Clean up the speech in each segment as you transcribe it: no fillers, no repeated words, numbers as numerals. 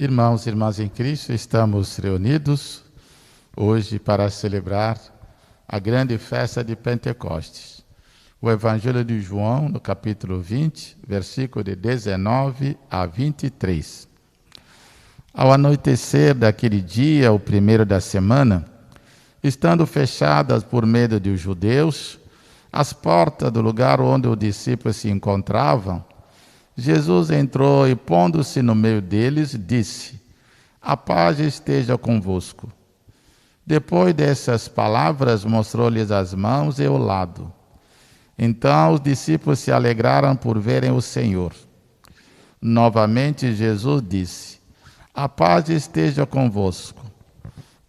Irmãos e irmãs em Cristo, estamos reunidos hoje para celebrar a grande festa de Pentecostes. O Evangelho de João, no capítulo 20, versículo de 19 a 23. Ao anoitecer daquele dia, o primeiro da semana, estando fechadas por medo dos judeus, as portas do lugar onde os discípulos se encontravam, Jesus entrou e, pondo-se no meio deles, disse: "A paz esteja convosco." Depois dessas palavras, mostrou-lhes as mãos e o lado. Então os discípulos se alegraram por verem o Senhor. Novamente Jesus disse: "A paz esteja convosco.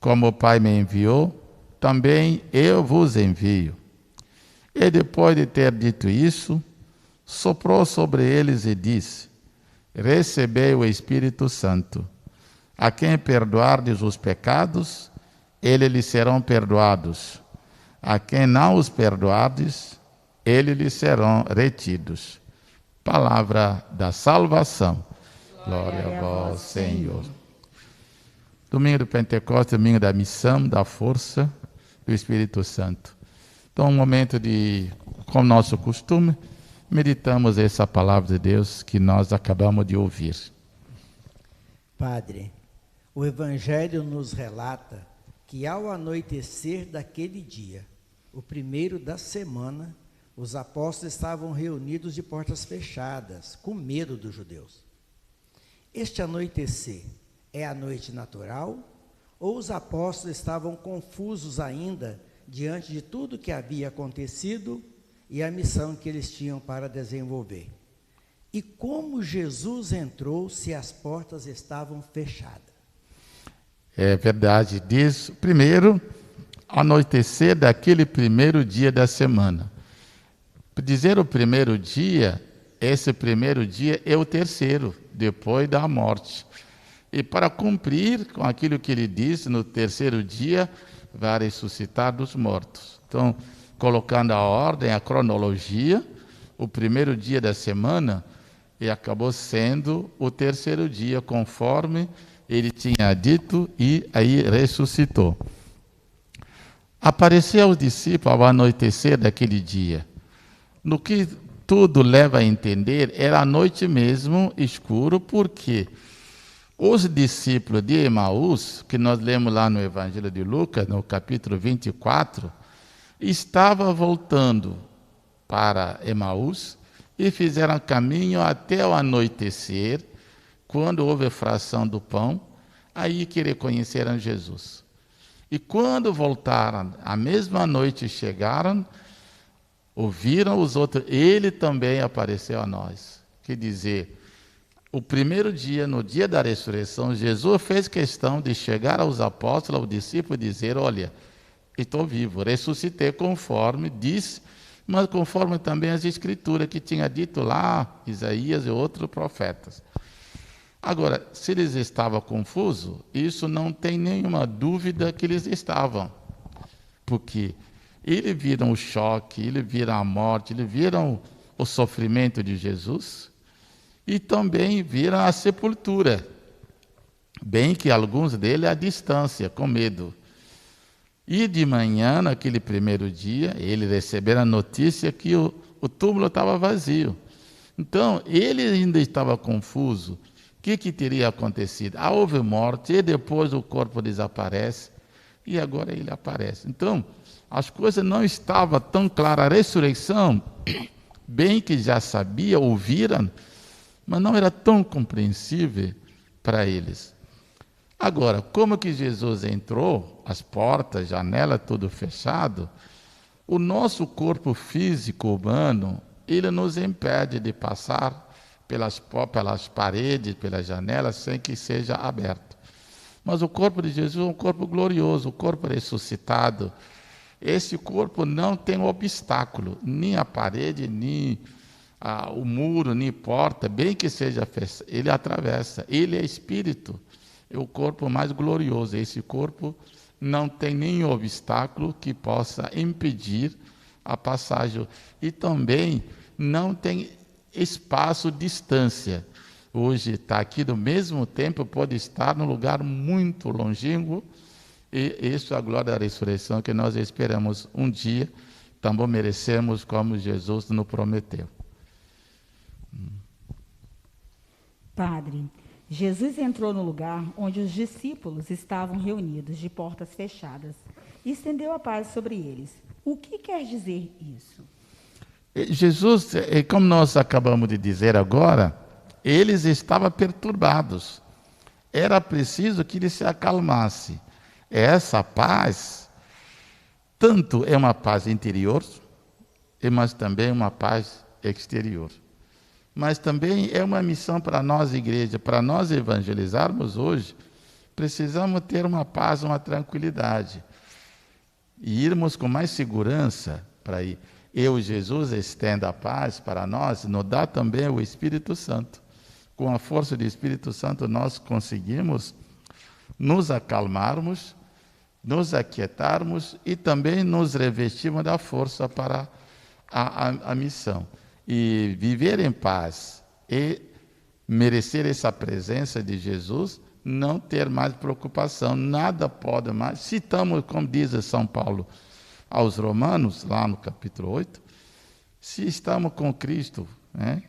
Como o Pai me enviou, também eu vos envio." E depois de ter dito isso, soprou sobre eles e disse: "Recebei o Espírito Santo. A quem perdoardes os pecados, eles lhes serão perdoados. A quem não os perdoardes, eles lhes serão retidos." Palavra da salvação. Glória a vós, Senhor. Domingo do Pentecostes, domingo da missão, da força do Espírito Santo. Então, um momento de, como nosso costume, meditamos essa palavra de Deus que nós acabamos de ouvir. Padre, o Evangelho nos relata que ao anoitecer daquele dia, o primeiro da semana, os apóstolos estavam reunidos de portas fechadas, com medo dos judeus. Este anoitecer é a noite natural ou os apóstolos estavam confusos ainda diante de tudo que havia acontecido e a missão que eles tinham para desenvolver? E como Jesus entrou se as portas estavam fechadas? É verdade, diz primeiro, anoitecer daquele primeiro dia da semana. Dizer o primeiro dia, esse primeiro dia é o terceiro, depois da morte. E para cumprir com aquilo que ele disse, no terceiro dia, vai ressuscitar dos mortos. Então, colocando a ordem, a cronologia, o primeiro dia da semana, e acabou sendo o terceiro dia, conforme ele tinha dito, e aí ressuscitou. Apareceu aos discípulos ao anoitecer daquele dia. No que tudo leva a entender, era a noite mesmo, escuro, porque os discípulos de Emaús, que nós lemos lá no Evangelho de Lucas, no capítulo 24, estavam voltando para Emaús e fizeram caminho até o anoitecer, quando houve a fração do pão, aí que reconheceram Jesus. E quando voltaram, a mesma noite chegaram, ouviram os outros, ele também apareceu a nós. Quer dizer, o primeiro dia, no dia da ressurreição, Jesus fez questão de chegar aos apóstolos, aos discípulos, e dizer: "Olha, estou vivo, ressuscitei conforme disse, mas conforme também as escrituras que tinha dito lá, Isaías e outros profetas." Agora, se eles estavam confusos, isso não tem nenhuma dúvida que eles estavam. Porque eles viram o choque, eles viram a morte, eles viram o sofrimento de Jesus e também viram a sepultura. Bem que alguns deles à distância, com medo. E de manhã, naquele primeiro dia, eles receberam a notícia que o túmulo estava vazio. Então, ele ainda estava confuso. O que teria acontecido? Houve morte e depois o corpo desaparece e agora ele aparece. Então, as coisas não estavam tão claras. A ressurreição, bem que já sabia, ouviram, mas não era tão compreensível para eles. Agora, como que Jesus entrou, as portas, janela, tudo fechado, o nosso corpo físico humano, ele nos impede de passar pelas paredes, pelas janelas, sem que seja aberto. Mas o corpo de Jesus é um corpo glorioso, o corpo ressuscitado. Esse corpo não tem obstáculo, nem a parede, nem o muro, nem porta, bem que seja fechado, ele atravessa. Ele é espírito, é o corpo mais glorioso. Esse corpo não tem nenhum obstáculo que possa impedir a passagem. E também não tem espaço, distância. hoje está aqui no mesmo tempo, pode estar num lugar muito longínquo, e isso é a glória da ressurreição que nós esperamos um dia, também merecemos como Jesus nos prometeu. Padre, Jesus entrou no lugar onde os discípulos estavam reunidos, de portas fechadas, e estendeu a paz sobre eles. O que quer dizer isso? Jesus, como nós acabamos de dizer agora, eles estavam perturbados. Era preciso que ele se acalmasse. Essa paz, tanto é uma paz interior, mas também uma paz exterior. Mas também é uma missão para nós, igreja, para nós evangelizarmos hoje, precisamos ter uma paz, uma tranquilidade. E irmos com mais segurança para ir. Jesus estenda a paz para nós, nos dá também o Espírito Santo. Com a força do Espírito Santo nós conseguimos nos acalmarmos, nos aquietarmos e também nos revestirmos da força para a missão. E viver em paz e merecer essa presença de Jesus, não ter mais preocupação, nada pode mais. Se estamos, como diz São Paulo aos Romanos, lá no capítulo 8, se estamos com Cristo, né,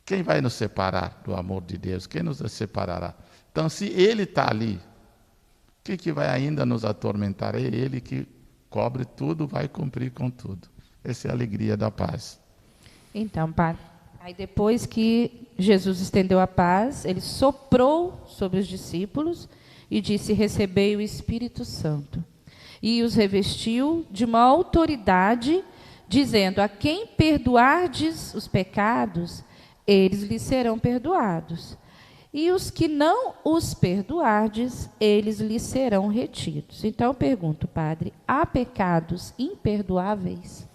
quem vai nos separar do amor de Deus? Quem nos separará? Então, se Ele está ali, o que vai ainda nos atormentar? É Ele que cobre tudo, vai cumprir com tudo. Essa é a alegria da paz. Então, Padre, aí depois que Jesus estendeu a paz, ele soprou sobre os discípulos e disse: recebei o Espírito Santo. E os revestiu de uma autoridade, dizendo: a quem perdoardes os pecados, eles lhes serão perdoados. E os que não os perdoardes, eles lhes serão retidos. Então, eu pergunto, Padre, há pecados imperdoáveis?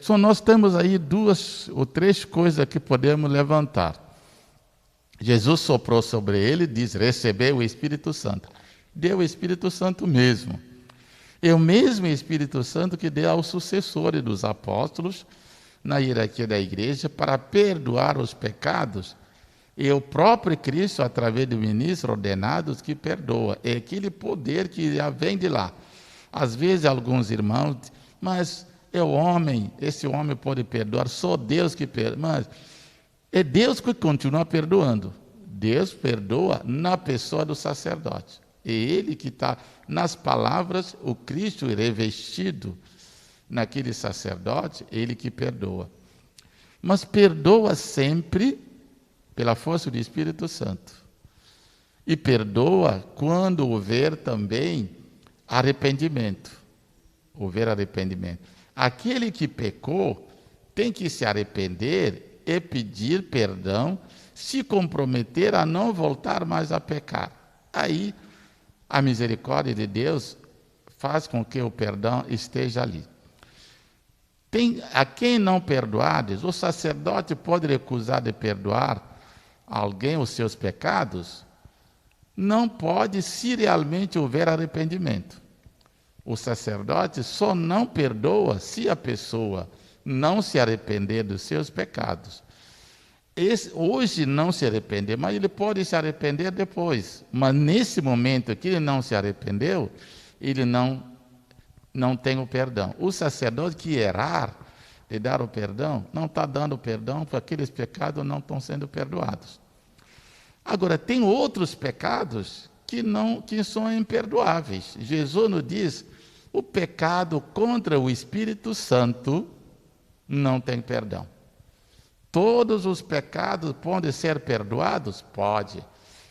Só nós temos aí 2 ou 3 coisas que podemos levantar. Jesus soprou sobre ele e diz: recebeu o Espírito Santo. Deu o Espírito Santo mesmo. É o mesmo Espírito Santo que deu aos sucessores dos apóstolos, na hierarquia da igreja, para perdoar os pecados. E o próprio Cristo, através do ministro ordenados, que perdoa. É aquele poder que já vem de lá. Às vezes, alguns irmãos, mas é o homem, esse homem pode perdoar, só Deus que perdoa. Mas é Deus que continua perdoando. Deus perdoa na pessoa do sacerdote. É Ele que está nas palavras, o Cristo revestido naquele sacerdote, Ele que perdoa. Mas perdoa sempre pela força do Espírito Santo. E perdoa quando houver também arrependimento. Houver arrependimento. Aquele que pecou tem que se arrepender e pedir perdão, se comprometer a não voltar mais a pecar. Aí, a misericórdia de Deus faz com que o perdão esteja ali. A quem não perdoardes, o sacerdote pode recusar de perdoar alguém os seus pecados? Não pode, se realmente houver arrependimento. O sacerdote só não perdoa se a pessoa não se arrepender dos seus pecados. Hoje não se arrepender, mas ele pode se arrepender depois. Mas nesse momento que ele não se arrependeu, ele não tem o perdão. O sacerdote que errar de dar o perdão, não está dando o perdão, porque aqueles pecados não estão sendo perdoados. Agora, tem outros pecados que são imperdoáveis. Jesus nos diz: o pecado contra o Espírito Santo não tem perdão. Todos os pecados podem ser perdoados? Pode.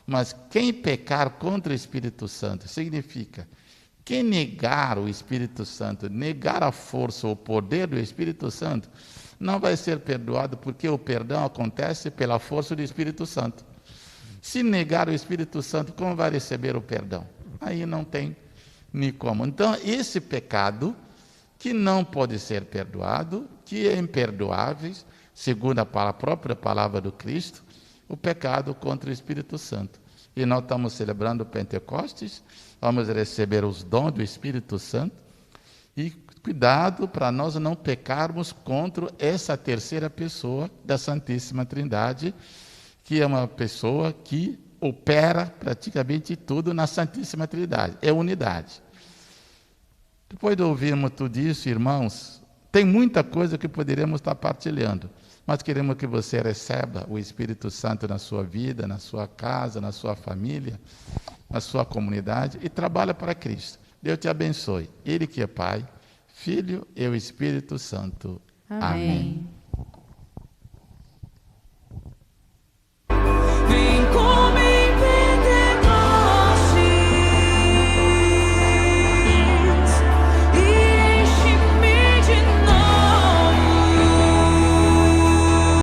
Mas quem pecar contra o Espírito Santo significa quem negar o Espírito Santo, negar a força, o poder do Espírito Santo, não vai ser perdoado, porque o perdão acontece pela força do Espírito Santo. Se negar o Espírito Santo, como vai receber o perdão? Aí não tem nem como. Então, esse pecado que não pode ser perdoado, que é imperdoável, segundo a própria palavra do Cristo, o pecado contra o Espírito Santo. E nós estamos celebrando o Pentecostes, vamos receber os dons do Espírito Santo, e cuidado para nós não pecarmos contra essa terceira pessoa da Santíssima Trindade, que é uma pessoa que opera praticamente tudo na Santíssima Trindade, é unidade. Depois de ouvirmos tudo isso, irmãos, tem muita coisa que poderíamos estar partilhando, mas queremos que você receba o Espírito Santo na sua vida, na sua casa, na sua família, na sua comunidade e trabalhe para Cristo. Deus te abençoe. Ele que é Pai, Filho e o Espírito Santo. Amém.